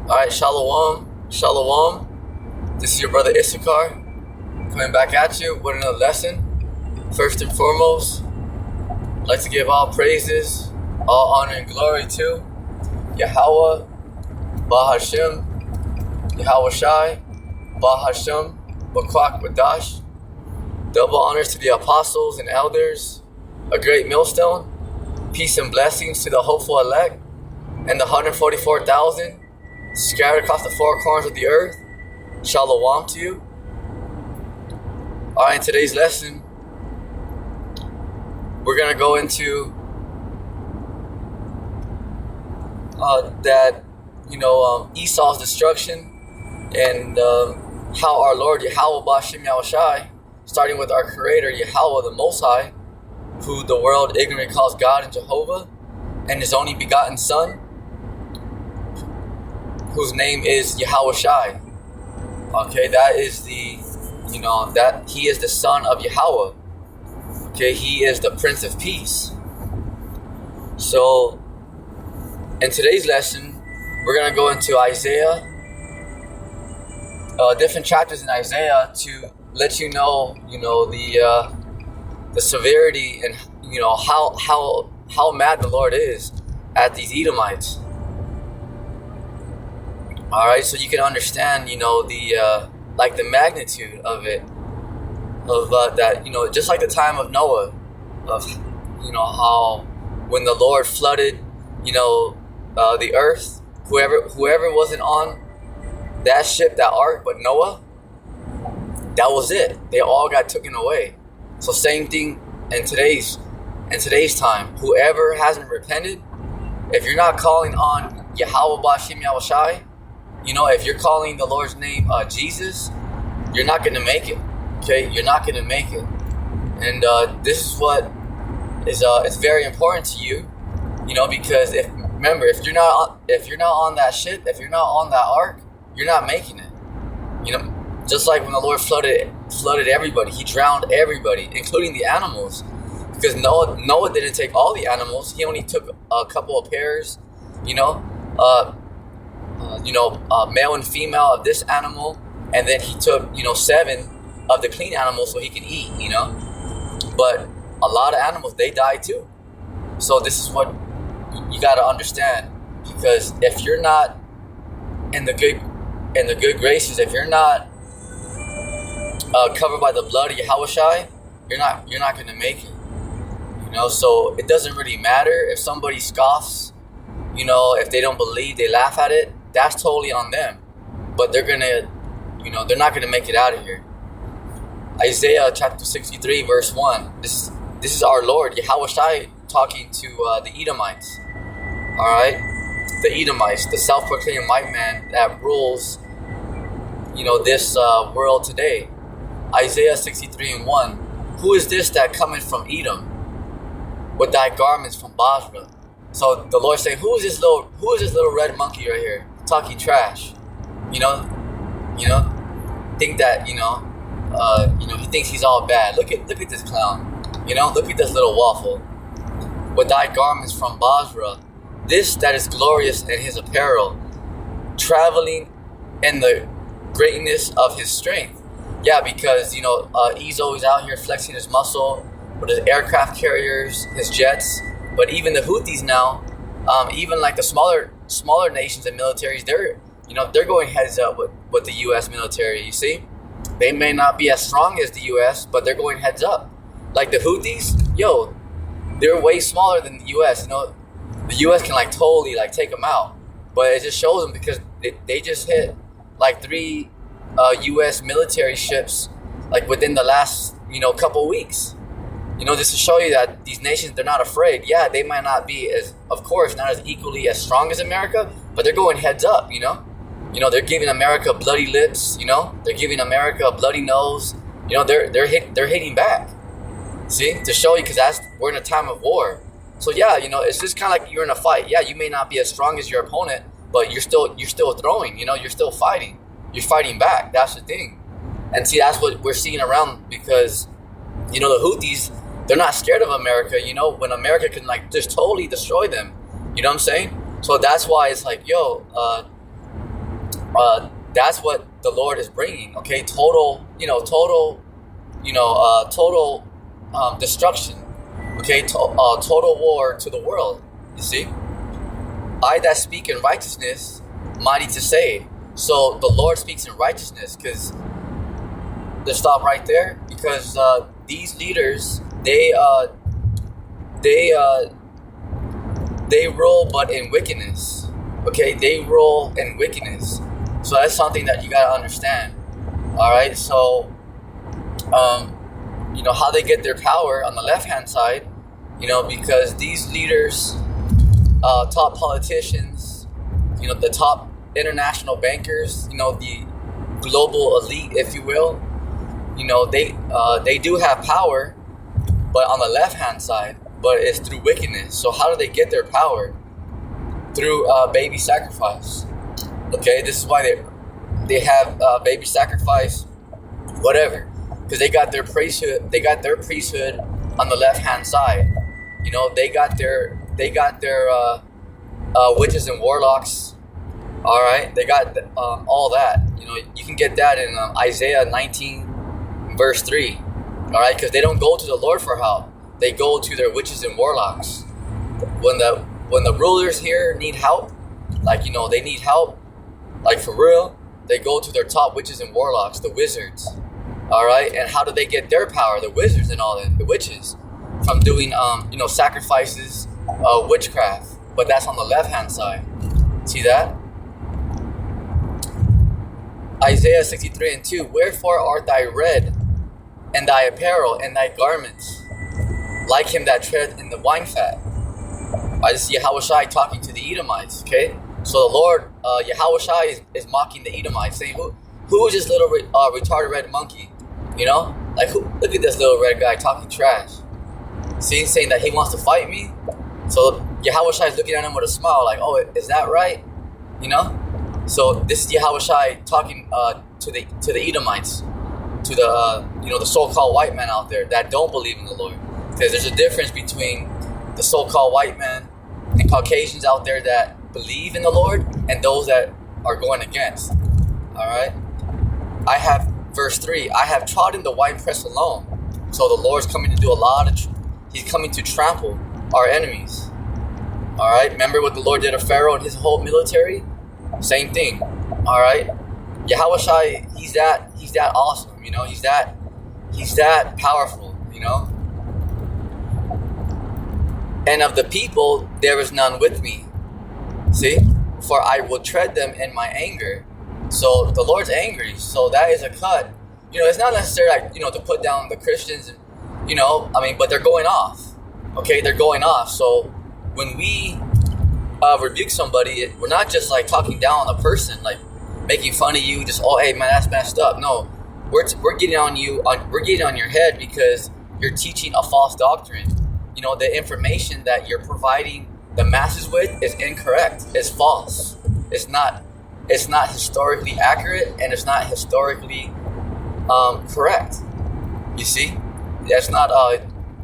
Alright, Shalom. Shalom. This is your brother Issachar coming back at you with another lesson. First and foremost, I'd like to give all praises, all honor and glory to Yahweh, Bahashem, Yahweh Shai, Bahashem, Bakwak Badash. Double honors to the apostles and elders, a great millstone. Peace and blessings to the hopeful elect and the 144,000 scattered across the four corners of the earth. Shalom to you. Alright, in today's lesson, we're going to go into Esau's destruction and how our Lord Yahweh Bashem Yahushai, starting with our Creator Yahweh the Most High, who the world ignorantly calls God and Jehovah, and His only begotten Son, whose name is Yahweh Shai. Okay, that is that He is the Son of Yahweh. Okay, He is the Prince of Peace. So, in today's lesson, we're going to go into Isaiah, different chapters in Isaiah to let you know, the severity and how mad the Lord is at these Edomites. All right, so you can understand, the magnitude of it, of that, just like the time of Noah, of how when the Lord flooded, the earth, whoever wasn't on that ship, that ark, but Noah, that was it. They all got taken away. So same thing in today's time. Whoever hasn't repented, if you're not calling on Yahweh Bashem Yahushai, if you're calling the Lord's name Jesus, you're not going to make it. Okay, you're not going to make it. And this is what is it's very important to you, because if you're not on that ship, if you're not on that ark, you're not making it. Just like when the Lord flooded everybody, He drowned everybody, including the animals, because Noah didn't take all the animals. He only took a couple of pairs, male and female of this animal, and then He took 7 of the clean animals so He can eat. But a lot of animals, they die too. So this is what you got to understand, because if you're not in the good graces, if you're not covered by the blood of Yahushai, you're not going to make it. So it doesn't really matter if somebody scoffs, if they don't believe, they laugh at it. That's totally on them. But they're not going to make it out of here. Isaiah chapter 63 verse 1. This is our Lord Yahushai talking to the Edomites. All right, the Edomites, the self-proclaimed white man that rules, this world today. Isaiah 63 and 1. Who is this that cometh from Edom, with thy garments from Basra? So the Lord saying, who is this little red monkey right here talking trash? Think that he thinks he's all bad. Look at this clown. Look at this little waffle. With thy garments from Basra, this that is glorious in his apparel, traveling in the greatness of his strength. Yeah, because he's always out here flexing his muscle with his aircraft carriers, his jets. But even the Houthis now, even like the smaller nations and militaries, they're going heads up with the U.S. military. You see, they may not be as strong as the U.S., but they're going heads up. Like the Houthis, they're way smaller than the U.S. The U.S. can totally take them out, but it just shows them because they just hit 3 U.S. military ships within the last couple weeks. Just to show you that these nations, they're not afraid. Yeah, they might not be not as equally as strong as America, but they're going heads up. They're giving America bloody lips. They're giving America a bloody nose. They're hitting back. See, to show you, because we're in a time of war. So yeah, it's just kind of like you're in a fight. Yeah, you may not be as strong as your opponent, but you're still throwing. You're still fighting. You're fighting back. That's the thing. And see, that's what we're seeing around, because the Houthis, they're not scared of America, when America can just totally destroy them. You know what I'm saying? So that's why it's That's what the Lord is bringing. Okay, total destruction. Okay, total war to the world. You see, I that speak in righteousness, mighty to save. So the Lord speaks in righteousness. Because let's stop right there. Because these leaders, they rule, but in wickedness. Okay, they rule in wickedness. So that's something that you gotta understand. All right, so how they get their power on the left-hand side, because these leaders, top politicians, the top international bankers, the global elite, if you will, they do have power, but on the left-hand side, but it's through wickedness. So how do they get their power? Through baby sacrifice. Okay, this is why they have baby sacrifice, whatever, because they got their priesthood. They got their priesthood on the left-hand side. They got their witches and warlocks. All right, they got all that. You can get that in Isaiah 19, verse 3. All right, because they don't go to the Lord for help. They go to their witches and warlocks. When the rulers here need help, they need help, for real, they go to their top witches and warlocks, the wizards. All right, and how do they get their power? The wizards and all that, the witches, from doing sacrifices, witchcraft. But that's on the left-hand side. See that? Isaiah 63:2. Wherefore art thy red, and thy apparel, and thy garments, like him that treadeth in the wine fat? I just see Yahushua talking to the Edomites. Okay, so the Lord, Yahushua is mocking the Edomites, saying, "Who is this little retarded red monkey? Look at this little red guy talking trash. See, saying that he wants to fight me." So Yahushua is looking at him with a smile, like, "Oh, is that right?" So this is Yahushua talking to the Edomites, to the so-called white man out there that don't believe in the Lord, because there's a difference between the so-called white man and Caucasians out there that believe in the Lord and those that are going against. All right, I have verse 3. I have trodden the winepress alone. So the Lord's coming to do He's coming to trample our enemies. All right, remember what the Lord did to Pharaoh and his whole military? Same thing. All right, Yahushua, he's that awesome. He's that powerful. And of the people there is none with me. See, for I will tread them in my anger. So the Lord's angry. So that is a cut. It's not necessarily to put down the Christians. But they're going off. Okay, they're going off. So when we rebuke somebody, we're not just talking down on the person, making fun of you. Just, oh, hey man, that's messed up. No, we're getting on you. We're getting on your head because you're teaching a false doctrine. The information that you're providing the masses with is incorrect. It's false. It's not historically accurate, and it's not historically correct. You see, that's not.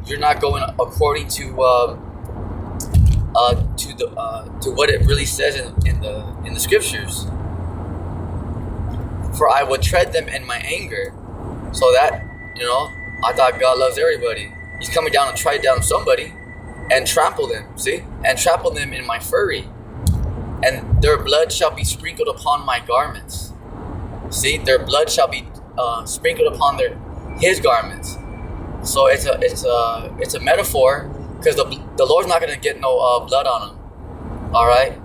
You're not going according to what it really says in the scriptures. For I will tread them in my anger. So that I thought God loves everybody. He's coming down to try down somebody and trample them. See, and trample them in my fury. And their blood shall be sprinkled upon my garments. See, their blood shall be sprinkled upon his garments. So it's a metaphor, because the Lord's not gonna get no blood on him. All right,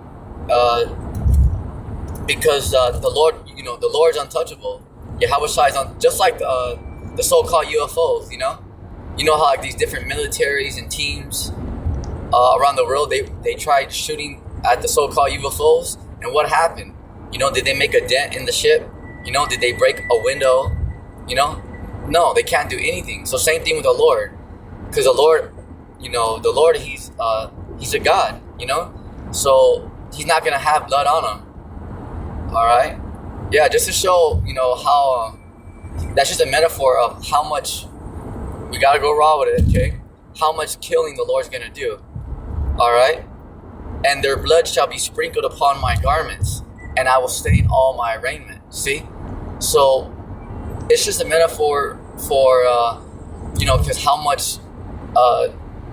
because the Lord, the Lord's untouchable. Yahushua is just like the so-called UFOs. How these different militaries and teams around the world, they tried shooting at the so-called UFOs, and what happened? Did they make a dent in the ship? Did they break a window? No, they can't do anything. So same thing with the Lord, because the Lord, he's a God, so he's not gonna have blood on him. All right, yeah, just to show how that's just a metaphor of how much we gotta go raw with it. Okay, how much killing the Lord's gonna do. All right. And their blood shall be sprinkled upon my garments. and I will stain all my raiment. See? So it's just a metaphor for, because how much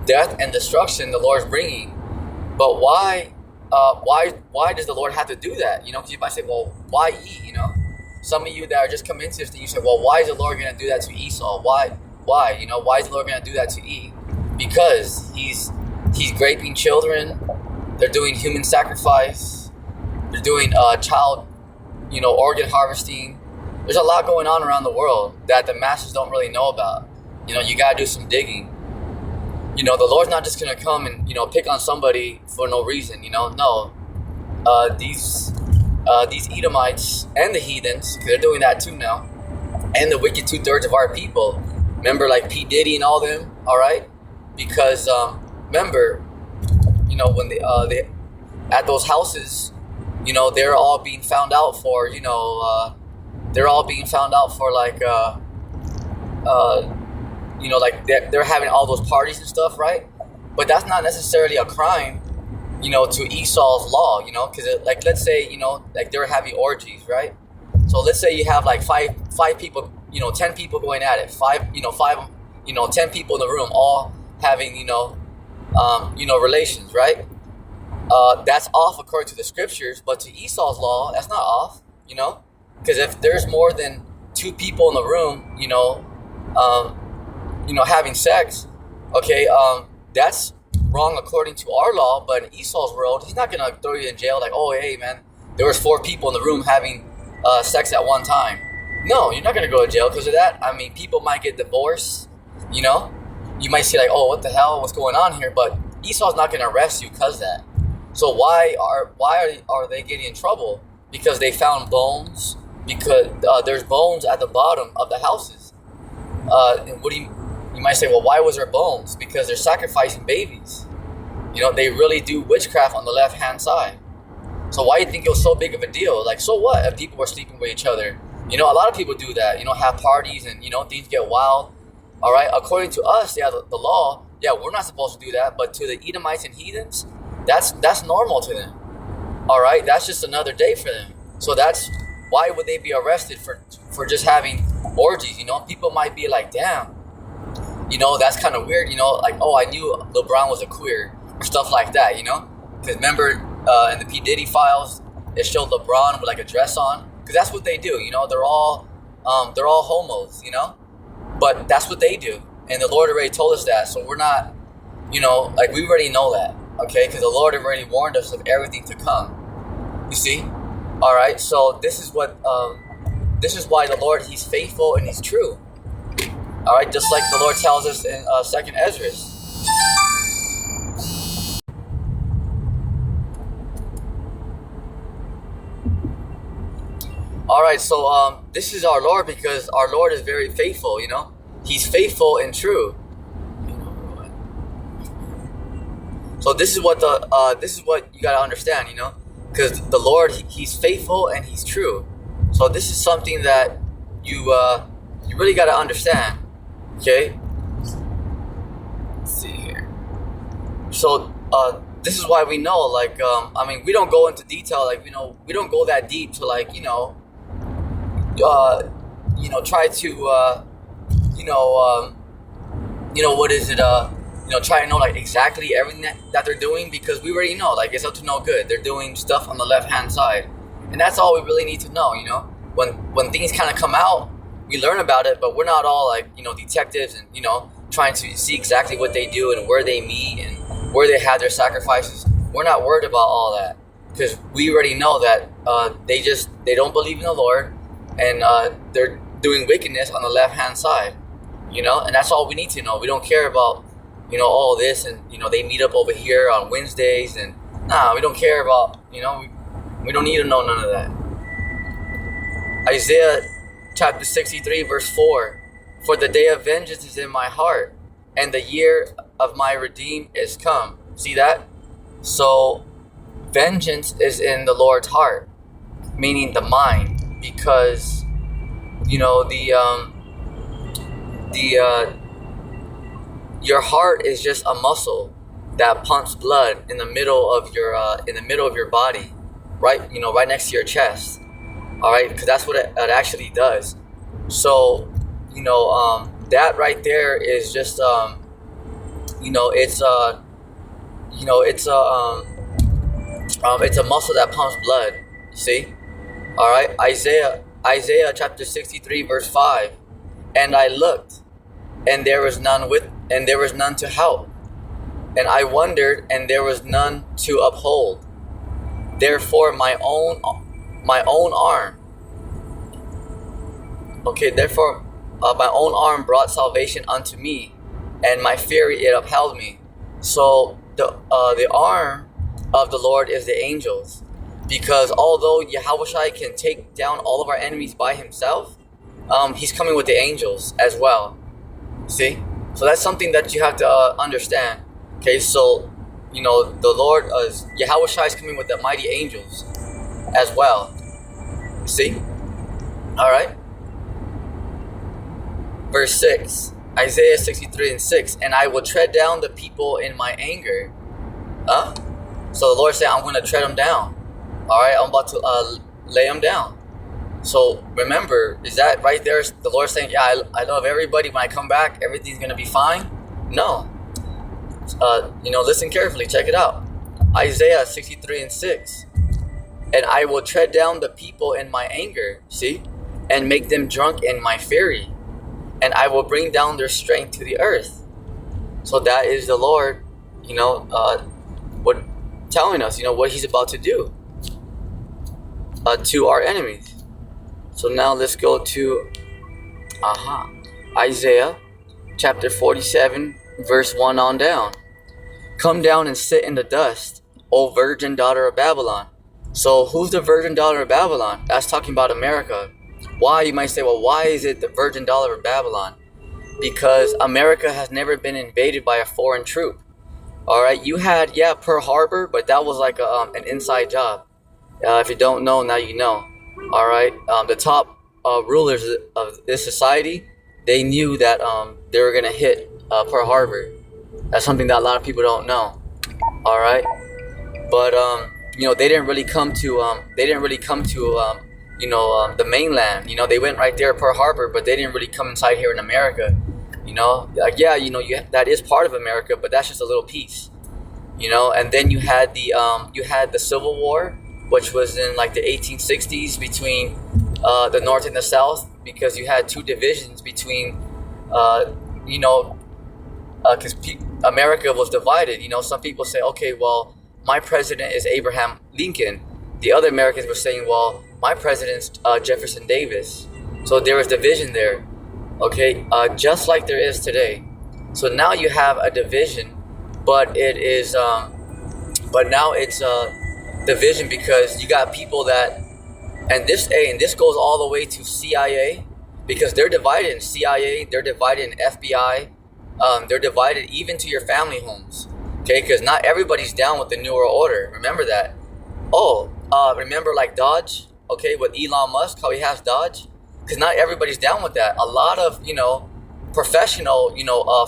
death and destruction the Lord is bringing. But why does the Lord have to do that? Because you might say, well, why eat? Some of you that are just coming into this thing, you say, well, why is the Lord going to do that to Esau? Why? Why is the Lord going to do that to Eve? Because he's raping children. They're doing human sacrifice. They're doing child, organ harvesting. There's a lot going on around the world that the masses don't really know about. You got to do some digging. The Lord's not just going to come and, pick on somebody for no reason, No. These Edomites and the heathens, because they're doing that too now, and the wicked 2/3 of our people, remember, like P. Diddy and all them, all right? Because, remember, when they at those houses, they're all being found out for, they're all being found out for like, like they're having all those parties and stuff, right? But that's not necessarily a crime, to Esau's law, because like, let's say, like they're having orgies, right? So let's say you have like five people, 10 people going at it, 10 people in the room, all having, relations, right? That's off according to the scriptures, but to Esau's law, that's not off, because if there's more than 2 people in the room, having sex, okay, that's wrong according to our law. But in Esau's world, he's not gonna throw you in jail like, oh, hey man, there was 4 people in the room having sex at one time. No, you're not gonna go to jail because of that. I mean, people might get divorced, you might see like, oh, what the hell, what's going on here? But Esau's not gonna arrest you because of that. So why are they getting in trouble? Because they found bones. Because there's bones at the bottom of the houses. And what do you might say, well, why was there bones? Because they're sacrificing babies. They really do witchcraft on the left-hand side. So why do you think it was so big of a deal? Like, so what if people were sleeping with each other? A lot of people do that, have parties and, things get wild. All right, according to us, the law, we're not supposed to do that. But to the Edomites and heathens, that's normal to them. All right, that's just another day for them. So why would they be arrested for just having orgies? People might be like, damn, that's kind of weird, like, oh, I knew LeBron was a queer or stuff like that, because remember in the P. Diddy files, it showed LeBron with like a dress on, because that's what they do, they're all homos, but that's what they do, and the Lord already told us that. So we're not, like, we already know that, okay, because the Lord already warned us of everything to come. You see? All right, so this is why the Lord, he's faithful and he's true. All right, just like the Lord tells us in 2nd Ezra. All right, so this is our Lord, because our Lord is very faithful. He's faithful and true. So this is what you gotta understand. Because the Lord, he's faithful and he's true. So this is something that you really gotta understand. Okay, let's see here. So this is why we know, like, we don't go into detail, like, we don't go that deep to, like, try to, what is it, try to know, like, exactly everything that they're doing, because we already know, like, it's up to no good. They're doing stuff on the left-hand side, and that's all we really need to know, when things kind of come out, we learn about it, but we're not all like, detectives and, trying to see exactly what they do and where they meet and where they have their sacrifices. We're not worried about all that, because we already know that they don't believe in the Lord, and they're doing wickedness on the left-hand side, and that's all we need to know. We don't care about, all this, and, they meet up over here on Wednesdays, and we don't care about, we don't need to know none of that. Isaiah chapter 63, verse 4, for the day of vengeance is in my heart, and the year of my redeem is come. See that? So vengeance is in the Lord's heart, meaning the mind, because, your heart is just a muscle that pumps blood in the middle of your body. right, right next to your chest. All right, because that's what it actually does. So, that right there is just, it's it's a muscle that pumps blood. See, all right. Isaiah chapter 63 verse 5. And I looked, and there was none to help, and I wondered, and there was none to uphold. Therefore, my own arm. Okay, therefore, my own arm brought salvation unto me, and my fury it upheld me. So the arm of the Lord is the angels, because although Yahushua can take down all of our enemies by himself, he's coming with the angels as well. See, so that's something that you have to understand. Okay, so the Lord, Yahushua is coming with the mighty angels as well. See, all right. Verse 6, Isaiah 63 and 6, and I will tread down the people in my anger. So the Lord said, I'm going to tread them down. All right, I'm about to lay them down. So remember, is that right there the Lord saying, yeah, I love everybody. When I come back, everything's going to be fine? No. Listen carefully. Check it out. Isaiah 63 and 6. And I will tread down the people in my anger, see, and make them drunk in my fury. And I will bring down their strength to the earth. So that is the Lord, what telling us, what he's about to do to our enemies. So now let's go to Isaiah chapter 47, verse 1 on down. Come down and sit in the dust, O virgin daughter of Babylon. So who's the virgin daughter of Babylon? That's talking about America. Why? You might say, well, why is it the virgin daughter of Babylon? Because America has never been invaded by a foreign troop. All right, you had, Pearl Harbor, but that was like an inside job. If you don't know, now you know. All right, the top rulers of this society, they knew that they were gonna hit Pearl Harbor. That's something that a lot of people don't know. All right, but they didn't really come to the mainland. They went right there at Pearl Harbor, but they didn't really come inside here in America. That is part of America, but that's just a little piece. And then you had the Civil War, which was in like the 1860s between the North and the South, because you had two divisions between, because America was divided. Some people say, okay, well, my president is Abraham Lincoln. The other Americans were saying, well, my president's Jefferson Davis. So there was division there, okay, just like there is today. So now you have a division, but it is, but now it's a division because you got people that, and this goes all the way to CIA, because they're divided in CIA, they're divided in FBI, they're divided even to your family homes, okay, because not everybody's down with the New World Order. Remember that. Remember like Dodge, okay, with Elon Musk, how he has Dodge? Because not everybody's down with that. A lot of, professional,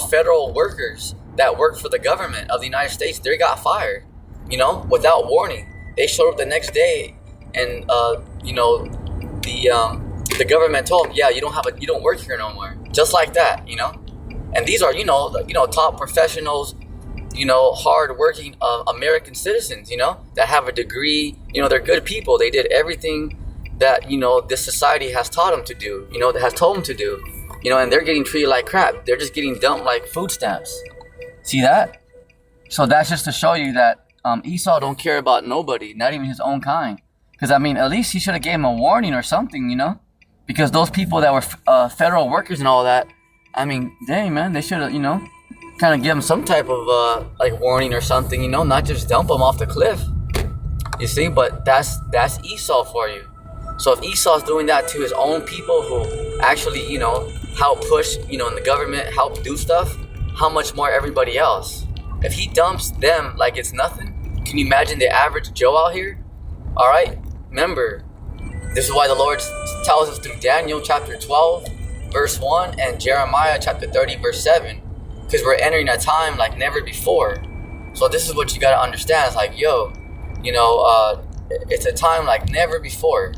federal workers that work for the government of the United States, they got fired, without warning. They showed up the next day and, the government told them, yeah, you don't work here no more. Just like that, And these are, top professionals, hard-working American citizens, that have a degree. They're good people. They did everything that, this society has taught them to do, that has told them to do, and they're getting treated like crap. They're just getting dumped like food stamps. See that? So that's just to show you that Esau don't care about nobody, not even his own kind. Because, at least he should have gave him a warning or something, because those people that were federal workers and all that, dang, man, they should have, kind of give him some type of warning or something, not just dump him off the cliff. You see, but that's Esau for you. So if Esau's doing that to his own people who actually, help push, in the government, help do stuff, how much more everybody else? If he dumps them like it's nothing, can you imagine the average Joe out here? All right, remember, this is why the Lord tells us through Daniel chapter 12, verse 1, and Jeremiah chapter 30, verse 7. Because we're entering a time like never before. So this is what you got to understand. It's like, it's a time like never before.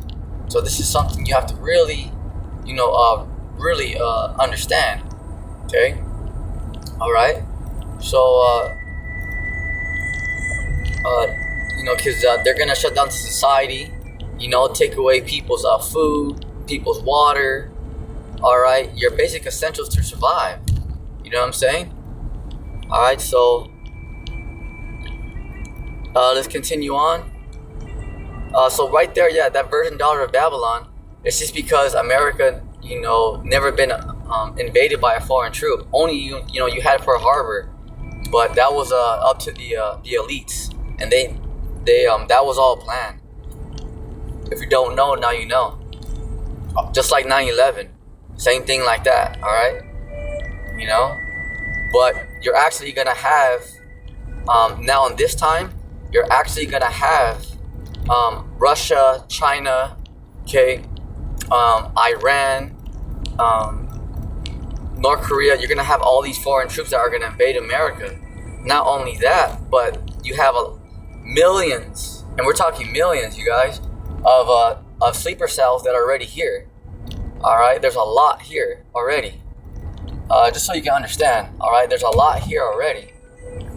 So this is something you have to really, really understand. Okay. All right. So, because they're gonna shut down the society. Take away people's food, people's water. All right, your basic essentials to survive. You know what I'm saying? All right. So, let's continue on. So right there, yeah, that Virgin Daughter of Babylon. It's just because America, never been invaded by a foreign troop. Only you had Pearl Harbor, but that was up to the elites, and they that was all planned. If you don't know, now you know. Just like 9/11, same thing like that. All right, but you're actually gonna have now in this time, you're actually gonna have Russia, China, okay, Iran, North Korea. You're gonna have all these foreign troops that are gonna invade America. Not only that, but you have millions, and we're talking millions, you guys, of sleeper cells that are already here. All right, there's a lot here already. Just so you can understand. All right, there's a lot here already.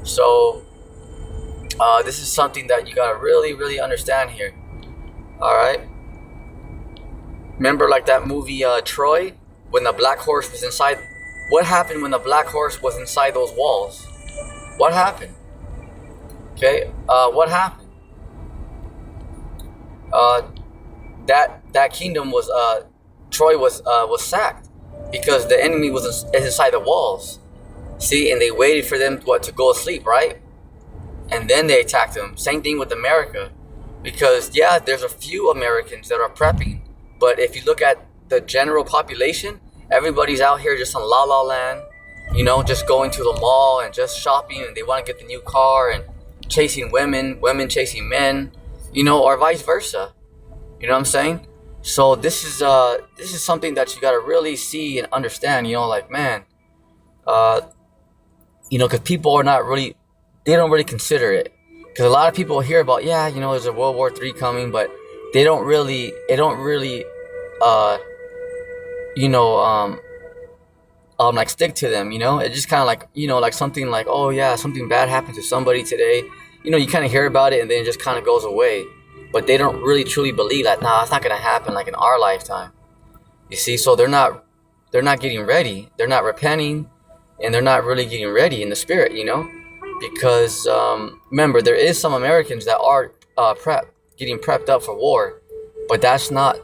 So this is something that you gotta really, really understand here. All right. Remember, like that movie Troy, when the black horse was inside. What happened when the black horse was inside those walls? What happened? Okay. What happened? That kingdom was Troy was sacked because the enemy was inside the walls. See, and they waited for them to go to sleep, right? And then they attacked them. Same thing with America, because yeah, there's a few Americans that are prepping, but if you look at the general population, everybody's out here just on La La Land, just going to the mall and just shopping, and they want to get the new car and chasing women chasing men, or vice versa. You know what I'm saying? So this is something that you gotta really see and understand. Man, because people are not really, they don't really consider it. Because a lot of people hear about, there's a World War III coming, but they don't really, like stick to them. It's just kind of like, like something like, oh yeah, something bad happened to somebody today. You kind of hear about it and then it just kind of goes away. But they don't really truly believe that, nah, it's not gonna happen like in our lifetime. You see, so they're not getting ready. They're not repenting, and they're not really getting ready in the spirit, because remember, there is some Americans that are getting prepped up for war, but that's not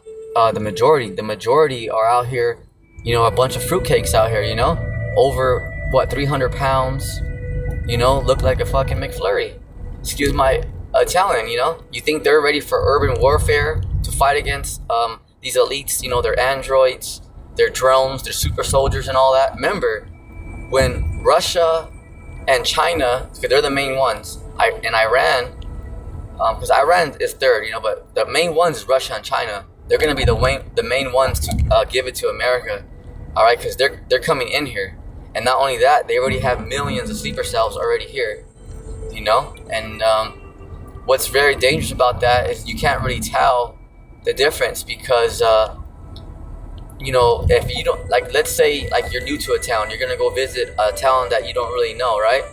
the majority. The majority are out here, a bunch of fruitcakes out here, over 300 pounds, look like a fucking McFlurry. Excuse my Italian, you think they're ready for urban warfare to fight against these elites, their androids, their drones, their super soldiers and all that. Remember, when Russia and China, because they're the main ones, and Iran, because Iran is third, but the main ones is Russia and China. They're going to be the main ones to give it to America, all right, because they're coming in here. And not only that, they already have millions of sleeper cells already here, and what's very dangerous about that is you can't really tell the difference because, if you don't, like, let's say, like, you're new to a town, you're going to go visit a town that you don't really know, right?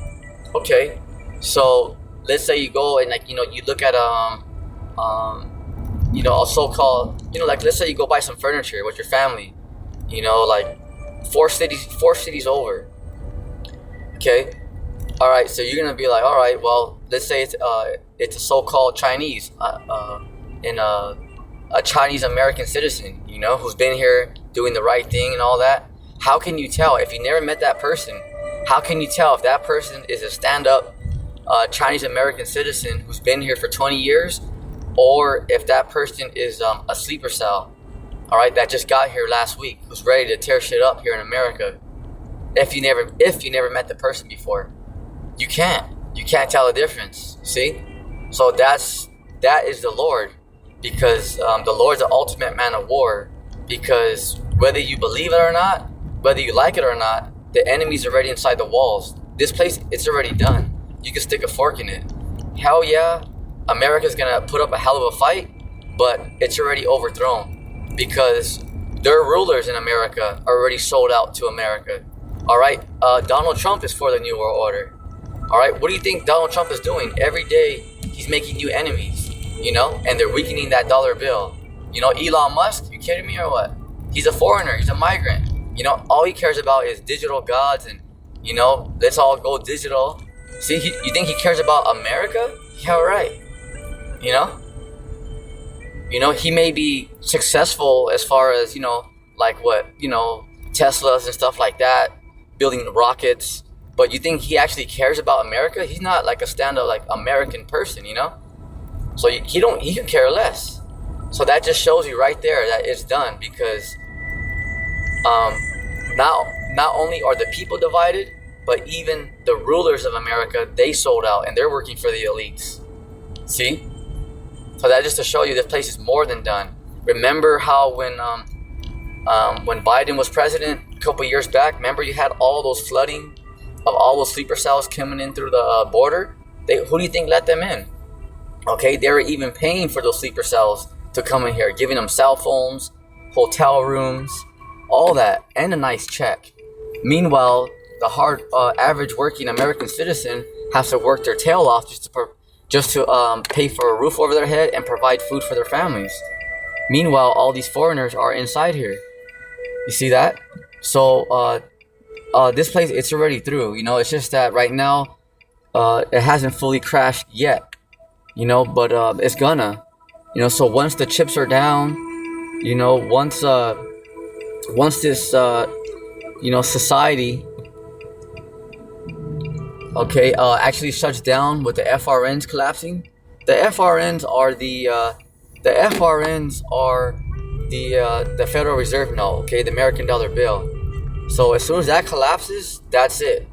Okay. So let's say you go and, like, you look at, a so-called, like, let's say you go buy some furniture with your family, like four cities over. Okay. All right. So you're going to be like, all right, well, let's say it's a so-called Chinese, in a Chinese American citizen, who's been here doing the right thing and all that. How can you tell if you never met that person? How can you tell if that person is a stand-up Chinese American citizen who's been here for 20 years, or if that person is a sleeper cell, all right, that just got here last week, who's ready to tear shit up here in America? If you never met the person before, you can't tell the difference. See, so that is the Lord. Because the Lord's the ultimate man of war. Because whether you believe it or not, whether you like it or not, the enemy's already inside the walls. This place, it's already done. You can stick a fork in it. Hell yeah, America's gonna put up a hell of a fight, but it's already overthrown because their rulers in America are already sold out to America. All right, Donald Trump is for the New World Order. All right, what do you think Donald Trump is doing? Every day he's making new enemies, you know, and they're weakening that dollar bill. You know, Elon Musk, you kidding me or what? He's a foreigner, he's a migrant. You know, all he cares about is digital gods and, you know, let's all go digital. See, you think he cares about America? Yeah, right. You know, he may be successful as far as, you know, like what, you know, Teslas and stuff like that, building rockets. But you think he actually cares about America? He's not like a stand-up like American person, you know? So he can care less. So that just shows you right there that it's done because not only are the people divided, but even the rulers of America, they sold out and they're working for the elites. See? So that just to show you this place is more than done. Remember how when Biden was president a couple years back, remember you had all those flooding of all those sleeper cells coming in through the border? Who do you think let them in? Okay, they were even paying for those sleeper cells to come in here, giving them cell phones, hotel rooms, all that, and a nice check. Meanwhile, the average working American citizen has to work their tail off just to pay for a roof over their head and provide food for their families. Meanwhile, all these foreigners are inside here. You see that? So this place, it's already through. You know, it's just that right now, it hasn't fully crashed yet. You know, but it's gonna. You know, so once the chips are down, you know, once this you know, society, okay, actually shuts down with the FRNs collapsing. The FRNs are the Federal Reserve note, okay, the American dollar bill. So as soon as that collapses, that's it.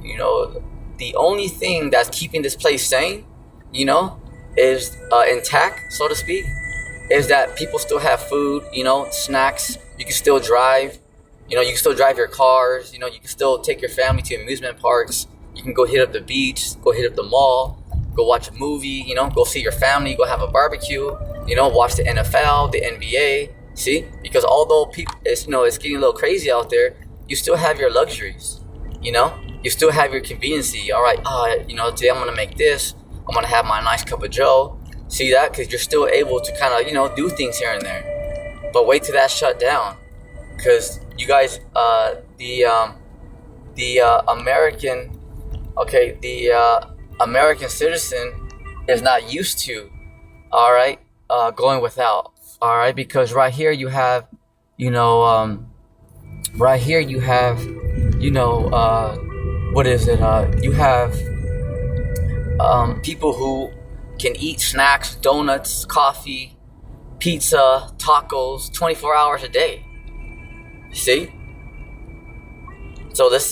You know, the only thing that's keeping this place sane, you know, is intact, so to speak, is that people still have food, you know, snacks. You can still drive. You know, you can still drive your cars. You know, you can still take your family to amusement parks. You can go hit up the beach, go hit up the mall, go watch a movie, you know, go see your family, go have a barbecue, you know, watch the NFL, the NBA. See? Because although it's getting a little crazy out there, you still have your luxuries, you know? You still have your conveniency. All right, you know, today I'm going to make this. I'm going to have my nice cup of joe. See that? Because you're still able to kind of, you know, do things here and there. But wait till that shut down. Because you guys, American citizen is not used to, all right, going without, all right, because right here you have, you know, what is it? You have people who can eat snacks, donuts, coffee, pizza, tacos, 24 hours a day. See? So let's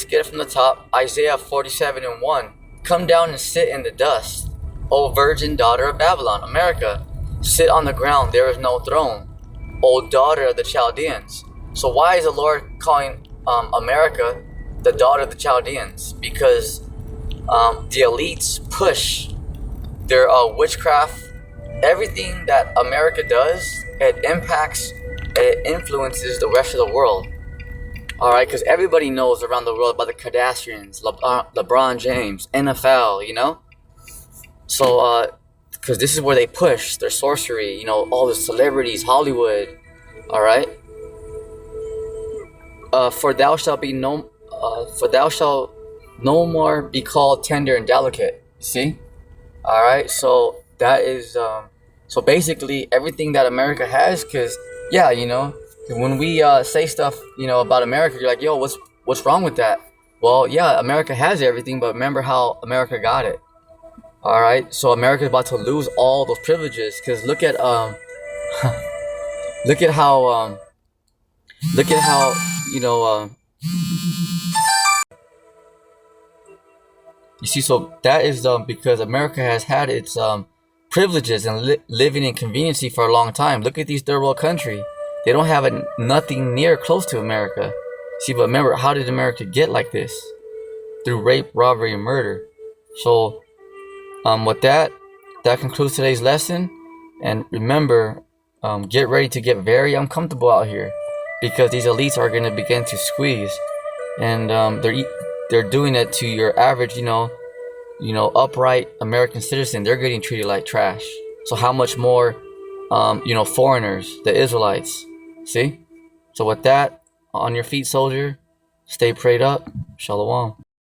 get it from the top. Isaiah 47:1. Come down and sit in the dust, O virgin daughter of Babylon, America. Sit on the ground, there is no throne, O daughter of the Chaldeans. So why is the Lord calling America the daughter of the Chaldeans? Because the elites push their witchcraft. Everything that America does, it impacts, it influences the rest of the world. All right, because everybody knows around the world about the Kardashians, LeBron James, NFL, you know? So, because this is where they push their sorcery, you know, all the celebrities, Hollywood, all right? For thou shalt no more be called tender and delicate. You see? All right, so that is, so basically everything that America has, because, yeah, you know, when we say stuff, you know, about America, you're like, yo, what's wrong with that? Well, yeah, America has everything, but remember how America got it. All right, so America's about to lose all those privileges because look at look at how you know you see. So that is because America has had its privileges and living in conveniency for a long time. Look at these third world countries. They don't have nothing near close to America. See, but remember, how did America get like this? Through rape, robbery, and murder. So, with that, that concludes today's lesson. And remember, get ready to get very uncomfortable out here, because these elites are going to begin to squeeze, and they're doing it to your average, upright American citizen. They're getting treated like trash. So how much more, foreigners, the Israelites? See? So with that, on your feet, soldier. Stay prayed up. Shalom.